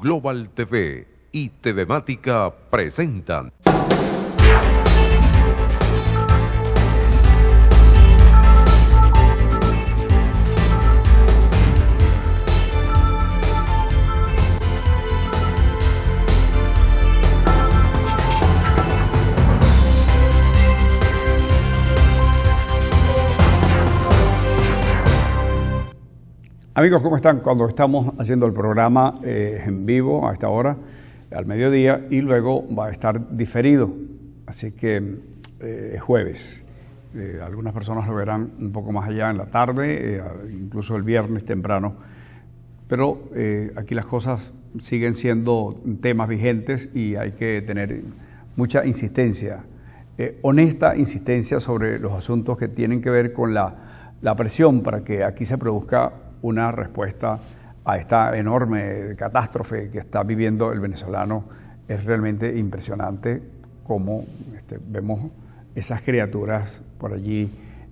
Global TV y TVmática presentan. Amigos, ¿cómo están? Cuando estamos haciendo el programa en vivo a esta hora, al mediodía, y luego va a estar diferido, así que es jueves. Algunas personas lo verán un poco más allá en la tarde, incluso el viernes temprano, pero aquí las cosas siguen siendo temas vigentes y hay que tener mucha insistencia, honesta insistencia sobre los asuntos que tienen que ver con la presión para que aquí se produzca una respuesta a esta enorme catástrofe que está viviendo el venezolano. Es realmente impresionante cómo vemos esas criaturas por allí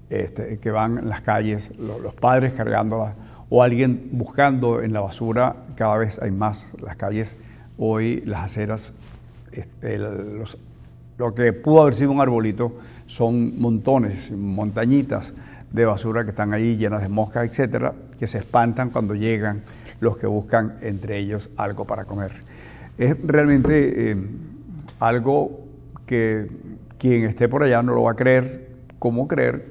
que van en las calles, los padres cargándolas o alguien buscando en la basura. Cada vez hay más las calles, hoy las aceras, lo que pudo haber sido un arbolito son montones, montañitas de basura que están ahí llenas de moscas, etcétera, que se espantan cuando llegan los que buscan entre ellos algo para comer. Es realmente algo que quien esté por allá no lo va a creer. ¿Cómo creer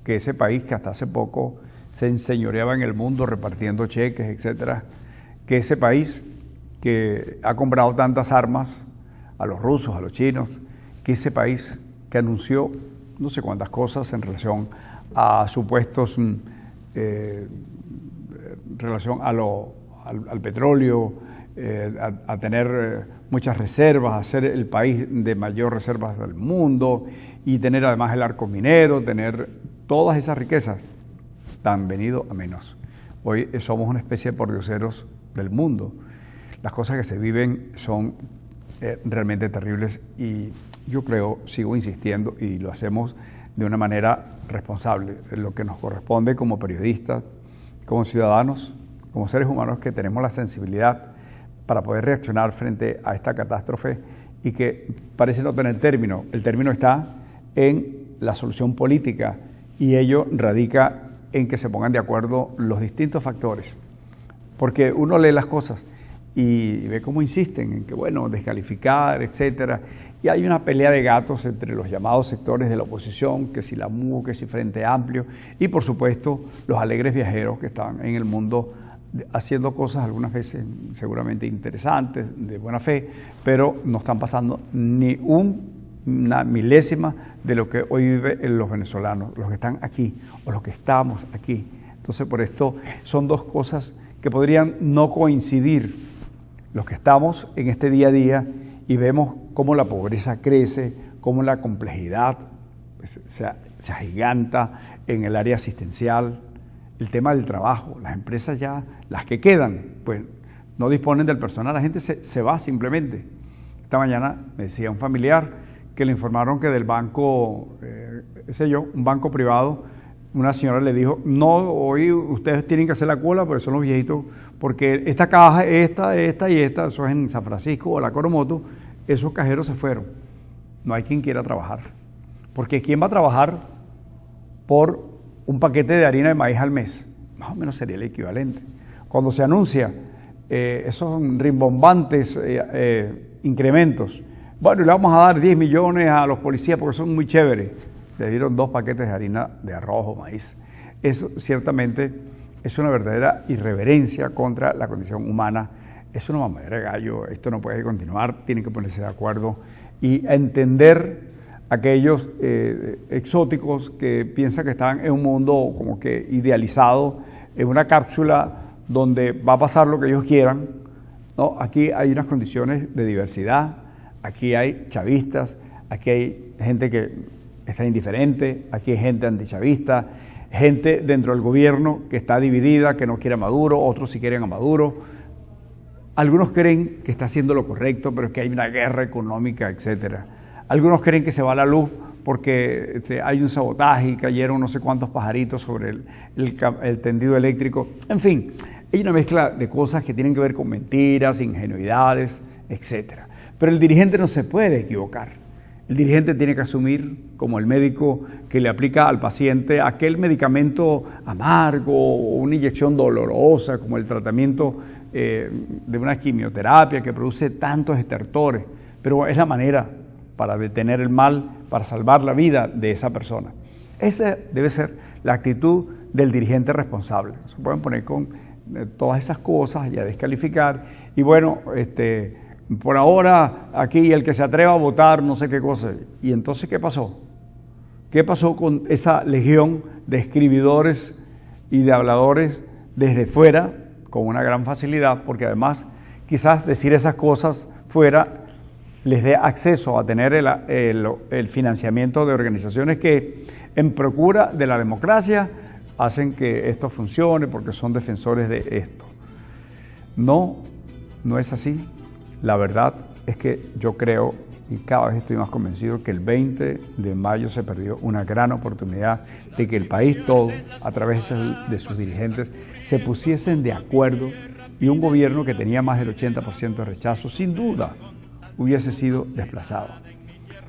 que ese país que hasta hace poco se enseñoreaba en el mundo repartiendo cheques, etcétera, que ese país que ha comprado tantas armas a los rusos, a los chinos, que ese país que anunció no sé cuántas cosas en relación a supuestos relación al petróleo, a tener muchas reservas, a ser el país de mayor reservas del mundo y tener además el arco minero, tener todas esas riquezas, han venido a menos. Hoy somos una especie de pordioseros del mundo. Las cosas que se viven son realmente terribles y yo creo, sigo insistiendo y lo hacemos de una manera responsable, lo que nos corresponde como periodistas, como ciudadanos, como seres humanos que tenemos la sensibilidad para poder reaccionar frente a esta catástrofe y que parece no tener término. El término está en la solución política y ello radica en que se pongan de acuerdo los distintos factores, porque uno lee las cosas y ve cómo insisten en que, bueno, descalificar, etcétera. Y hay una pelea de gatos entre los llamados sectores de la oposición, que si la MUO, que si Frente Amplio, y por supuesto los alegres viajeros que están en el mundo haciendo cosas algunas veces seguramente interesantes, de buena fe, pero no están pasando ni una milésima de lo que hoy viven los venezolanos, los que están aquí o los que estamos aquí. Entonces, por esto son dos cosas que podrían no coincidir. Los que estamos en este día a día y vemos cómo la pobreza crece, cómo la complejidad se agiganta en el área asistencial, el tema del trabajo, las empresas ya, las que quedan, pues no disponen del personal, la gente se va simplemente. Esta mañana me decía un familiar que le informaron que del banco, un banco privado, una señora le dijo, no, hoy ustedes tienen que hacer la cola, pero son los viejitos, porque esta caja, esta y esta, eso es en San Francisco o la Coromoto, esos cajeros se fueron. No hay quien quiera trabajar. Porque ¿quién va a trabajar por un paquete de harina de maíz al mes? Más o menos sería el equivalente. Cuando se anuncia esos rimbombantes incrementos, bueno, le vamos a dar 10 millones a los policías porque son muy chéveres. Le dieron 2 paquetes de harina de arroz o maíz. Eso ciertamente es una verdadera irreverencia contra la condición humana. Es una mamadera de gallo, esto no puede continuar, tienen que ponerse de acuerdo y entender aquellos exóticos que piensan que están en un mundo como que idealizado, en una cápsula donde va a pasar lo que ellos quieran. No, aquí hay unas condiciones de diversidad, aquí hay chavistas, aquí hay gente que está indiferente, aquí hay gente antichavista, gente dentro del gobierno que está dividida, que no quiere a Maduro, otros sí quieren a Maduro. Algunos creen que está haciendo lo correcto, pero es que hay una guerra económica, etcétera. Algunos creen que se va la luz porque hay un sabotaje y cayeron no sé cuántos pajaritos sobre el tendido eléctrico. En fin, Hay una mezcla de cosas que tienen que ver con mentiras, ingenuidades, etc. Pero el dirigente no se puede equivocar. El dirigente tiene que asumir, como el médico que le aplica al paciente aquel medicamento amargo o una inyección dolorosa, como el tratamiento de una quimioterapia que produce tantos estertores, pero es la manera para detener el mal, para salvar la vida de esa persona. Esa debe ser la actitud del dirigente responsable. Se pueden poner con todas esas cosas y a descalificar, y bueno, por ahora aquí el que se atreva a votar no sé qué cosa. Y entonces, ¿qué pasó? ¿Qué pasó con esa legión de escribidores y de habladores desde fuera con una gran facilidad? Porque además quizás decir esas cosas fuera les dé acceso a tener el financiamiento de organizaciones que en procura de la democracia hacen que esto funcione porque son defensores de esto. No es así. La verdad es que yo creo, y cada vez estoy más convencido, que el 20 de mayo se perdió una gran oportunidad de que el país todo, a través de sus dirigentes, se pusiesen de acuerdo, y un gobierno que tenía más del 80% de rechazo, sin duda, hubiese sido desplazado.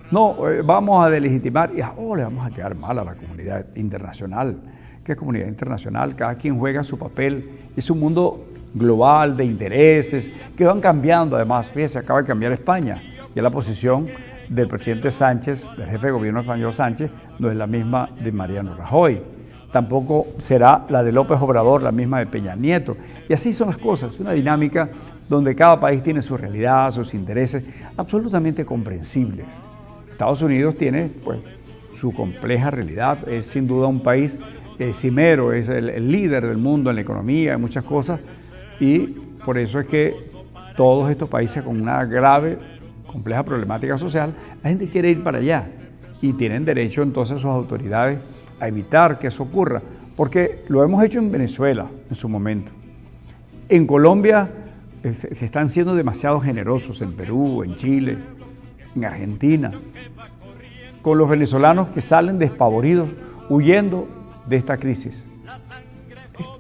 No, vamos a delegitimar y le vamos a quedar mal a la comunidad internacional. ¿Qué comunidad internacional? Cada quien juega su papel. Es un mundo global de intereses que van cambiando. Además, fíjese, acaba de cambiar España. Ya la posición del presidente Sánchez, del jefe de gobierno español Sánchez, no es la misma de Mariano Rajoy. Tampoco será la de López Obrador, la misma de Peña Nieto. Y así son las cosas. Es una dinámica donde cada país tiene su realidad, sus intereses, absolutamente comprensibles. Estados Unidos tiene, pues, su compleja realidad. Es sin duda un país cimero, es el líder del mundo en la economía, en muchas cosas, y por eso es que todos estos países con una grave, compleja problemática social, la gente quiere ir para allá y tienen derecho entonces sus autoridades a evitar que eso ocurra, porque lo hemos hecho en Venezuela en su momento. En Colombia se están siendo demasiado generosos, en Perú, en Chile, en Argentina, con los venezolanos que salen despavoridos, huyendo de esta crisis.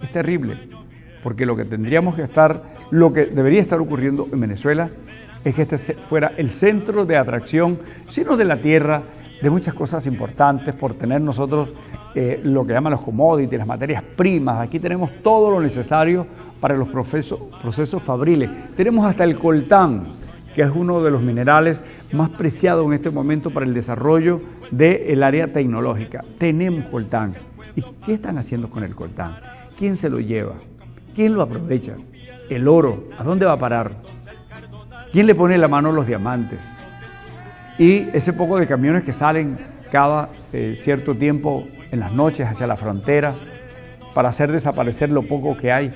Es terrible, porque lo que debería estar ocurriendo en Venezuela es que este fuera el centro de atracción, sino de la tierra, de muchas cosas importantes, por tener nosotros lo que llaman los commodities, las materias primas. Aquí tenemos todo lo necesario para los procesos fabriles. Tenemos hasta el coltán, que es uno de los minerales más preciados en este momento para el desarrollo del área tecnológica. Tenemos coltán. ¿Y qué están haciendo con el coltán? ¿Quién se lo lleva? ¿Quién lo aprovecha? El oro, ¿a dónde va a parar? ¿Quién le pone la mano a los diamantes? Y ese poco de camiones que salen cada cierto tiempo en las noches hacia la frontera para hacer desaparecer lo poco que hay.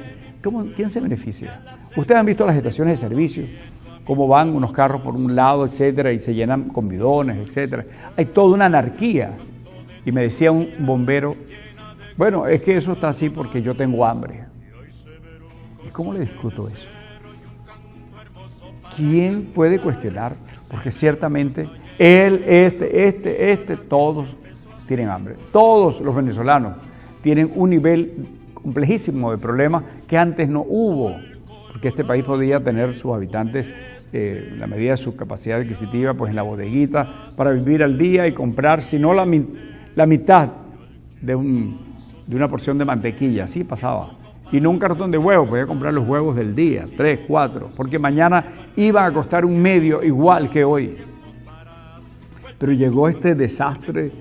¿Quién se beneficia? Ustedes han visto las estaciones de servicio, cómo van unos carros por un lado, etcétera, y se llenan con bidones, etcétera. Hay toda una anarquía. Y me decía un bombero, bueno, es que eso está así porque yo tengo hambre. ¿Y cómo le discuto eso? ¿Quién puede cuestionar? Porque ciertamente él, todos tienen hambre. Todos los venezolanos tienen un nivel complejísimo de problemas que antes no hubo, porque este país podía tener sus habitantes, la medida de su capacidad adquisitiva, pues en la bodeguita, para vivir al día y comprar, si no la mitad de una porción de mantequilla. Así pasaba. Y no un cartón de huevos, podía comprar los huevos del día, 3, 4, porque mañana iban a costar un medio igual que hoy. Pero llegó este desastre,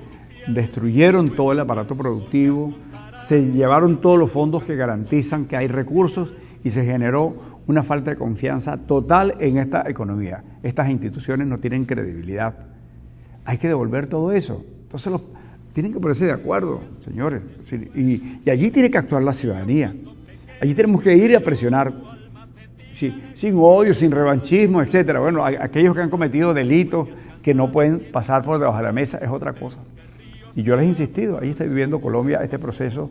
destruyeron todo el aparato productivo, se llevaron todos los fondos que garantizan que hay recursos y se generó una falta de confianza total en esta economía. Estas instituciones no tienen credibilidad. Hay que devolver todo eso. Entonces tienen que ponerse de acuerdo, señores. Y allí tiene que actuar la ciudadanía. Allí tenemos que ir a presionar, sin odio, sin revanchismo, etcétera. Bueno, aquellos que han cometido delitos que no pueden pasar por debajo de la mesa es otra cosa. Y yo les he insistido, ahí está viviendo Colombia este proceso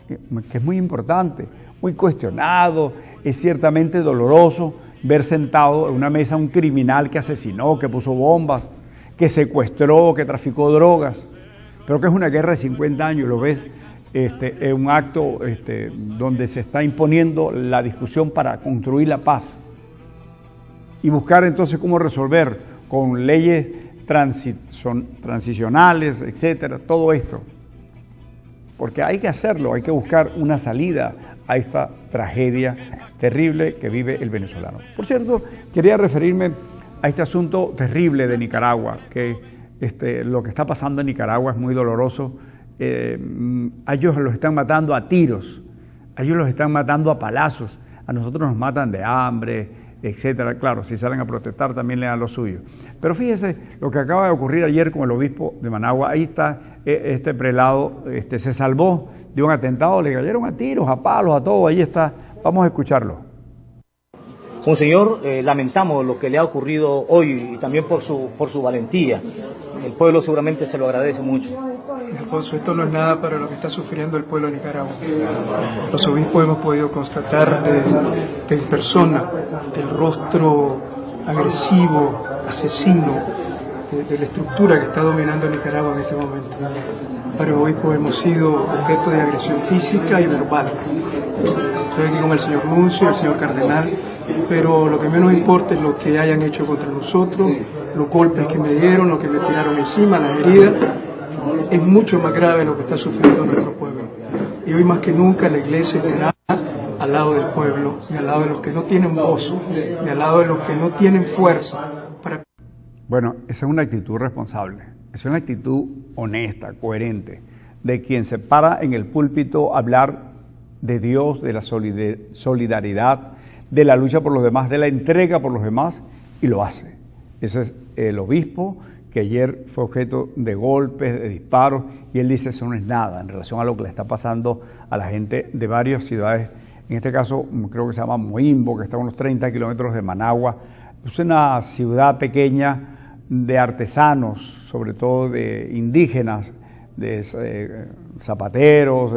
que es muy importante, muy cuestionado, es ciertamente doloroso ver sentado en una mesa un criminal que asesinó, que puso bombas, que secuestró, que traficó drogas, pero que es una guerra de 50 años, lo ves es un acto donde se está imponiendo la discusión para construir la paz y buscar entonces cómo resolver con leyes transicionales, etcétera, todo esto. Porque hay que hacerlo, hay que buscar una salida a esta tragedia terrible que vive el venezolano. Por cierto, quería referirme a este asunto terrible de Nicaragua, que lo que está pasando en Nicaragua es muy doloroso. A ellos los están matando a tiros, a ellos los están matando a palazos, a nosotros nos matan de hambre, etcétera. Claro, si salen a protestar también le dan lo suyo. Pero fíjese lo que acaba de ocurrir ayer con el obispo de Managua. Ahí está este prelado, se salvó de un atentado, le cayeron a tiros, a palos, a todo. Ahí está, vamos a escucharlo. Monseñor, lamentamos lo que le ha ocurrido hoy y también por su valentía. El pueblo seguramente se lo agradece mucho. Alfonso, esto no es nada para lo que está sufriendo el pueblo de Nicaragua. Los obispos hemos podido constatar en persona el rostro agresivo, asesino de la estructura que está dominando Nicaragua en este momento. Varios obispos hemos sido objeto de agresión física y verbal. Estoy aquí con el señor Nuncio, el señor Cardenal, pero lo que menos importa es lo que hayan hecho contra nosotros, los golpes que me dieron, lo que me tiraron encima, las heridas. Es mucho más grave lo que está sufriendo nuestro pueblo. Y hoy más que nunca la iglesia estará al lado del pueblo y al lado de los que no tienen voz y al lado de los que no tienen fuerza. Bueno, esa es una actitud responsable, es una actitud honesta, coherente, de quien se para en el púlpito a hablar de Dios, de la solidaridad, de la lucha por los demás, de la entrega por los demás, y lo hace. Ese es el obispo que ayer fue objeto de golpes, de disparos, y él dice eso no es nada en relación a lo que le está pasando a la gente de varias ciudades. En este caso, creo que se llama Moimbo, que está a unos 30 kilómetros de Managua. Es una ciudad pequeña de artesanos, sobre todo de indígenas, de zapateros,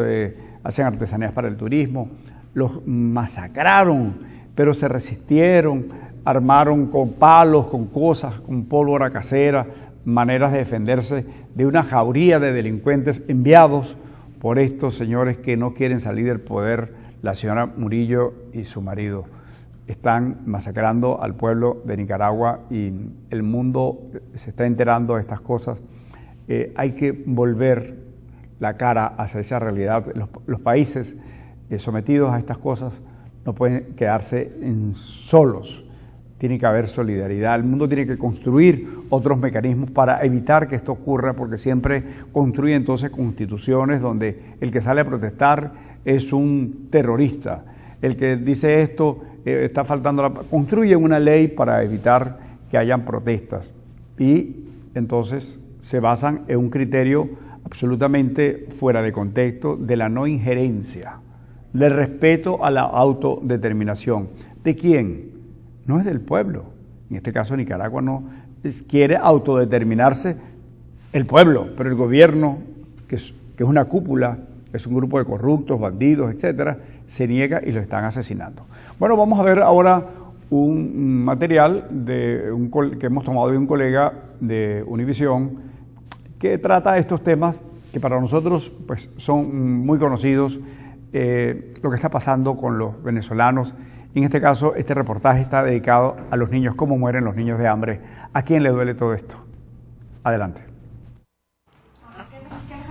hacen artesanías para el turismo. Los masacraron, pero se resistieron, armaron con palos, con cosas, con pólvora casera, maneras de defenderse de una jauría de delincuentes enviados por estos señores que no quieren salir del poder, la señora Murillo y su marido. Están masacrando al pueblo de Nicaragua y el mundo se está enterando de estas cosas. Hay que volver la cara hacia esa realidad. Los países sometidos a estas cosas no pueden quedarse solos. Tiene que haber solidaridad. El mundo tiene que construir otros mecanismos para evitar que esto ocurra, porque siempre construye entonces constituciones donde el que sale a protestar es un terrorista. El que dice esto está faltando construye una ley para evitar que hayan protestas y entonces se basan en un criterio absolutamente fuera de contexto de la no injerencia, del respeto a la autodeterminación. ¿De quién? No es del pueblo. En este caso Nicaragua no quiere autodeterminarse el pueblo, pero el gobierno, que es una cúpula, es un grupo de corruptos, bandidos, etcétera, se niega y lo están asesinando. Bueno, vamos a ver ahora un material que hemos tomado de un colega de Univisión que trata estos temas que para nosotros pues, son muy conocidos, lo que está pasando con los venezolanos. En este caso, este reportaje está dedicado a los niños, cómo mueren los niños de hambre. ¿A quién le duele todo esto? Adelante.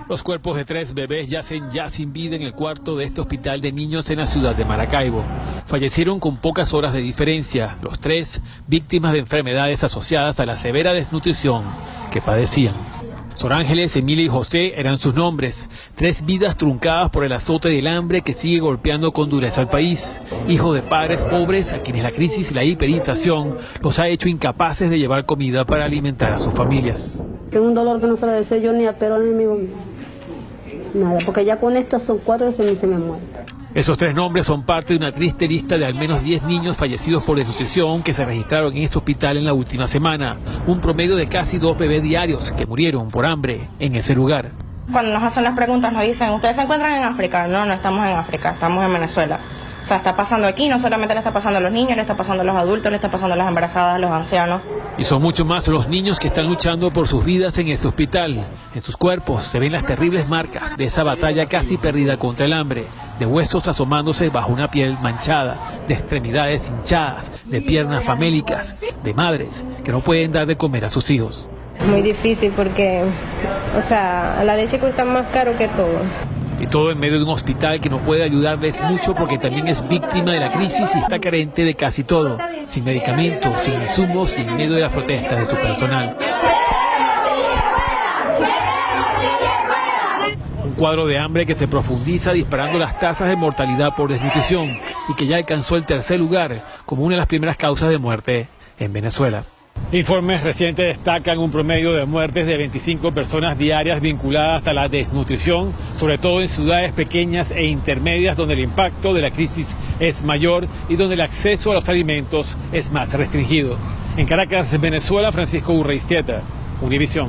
Los cuerpos de 3 bebés yacen ya sin vida en el cuarto de este hospital de niños en la ciudad de Maracaibo. Fallecieron con pocas horas de diferencia, los 3 víctimas de enfermedades asociadas a la severa desnutrición que padecían. Sor Ángeles, Emilia y José eran sus nombres. 3 vidas truncadas por el azote del hambre que sigue golpeando con dureza al país. Hijos de padres pobres a quienes la crisis y la hiperinflación los ha hecho incapaces de llevar comida para alimentar a sus familias. Tengo un dolor que no se lo deseo yo ni a Perón ni a mi nada, porque ya con esto son 4 veces se me muere. Esos 3 nombres son parte de una triste lista de al menos 10 niños fallecidos por desnutrición que se registraron en este hospital en la última semana. Un promedio de casi 2 bebés diarios que murieron por hambre en ese lugar. Cuando nos hacen las preguntas nos dicen, ¿ustedes se encuentran en África? No, no estamos en África, estamos en Venezuela. O sea, está pasando aquí, no solamente le está pasando a los niños, le está pasando a los adultos, le está pasando a las embarazadas, a los ancianos. Y son mucho más los niños que están luchando por sus vidas en este hospital. En sus cuerpos se ven las terribles marcas de esa batalla casi perdida contra el hambre, de huesos asomándose bajo una piel manchada, de extremidades hinchadas, de piernas famélicas, de madres que no pueden dar de comer a sus hijos. Muy difícil porque, o sea, la leche cuesta más caro que todo. Y todo en medio de un hospital que no puede ayudarles mucho porque también es víctima de la crisis y está carente de casi todo, sin medicamentos, sin insumos y en medio de las protestas de su personal. Un cuadro de hambre que se profundiza disparando las tasas de mortalidad por desnutrición y que ya alcanzó el tercer lugar como una de las primeras causas de muerte en Venezuela. Informes recientes destacan un promedio de muertes de 25 personas diarias vinculadas a la desnutrición, sobre todo en ciudades pequeñas e intermedias donde el impacto de la crisis es mayor y donde el acceso a los alimentos es más restringido. En Caracas, Venezuela, Francisco Urreistieta, Univisión.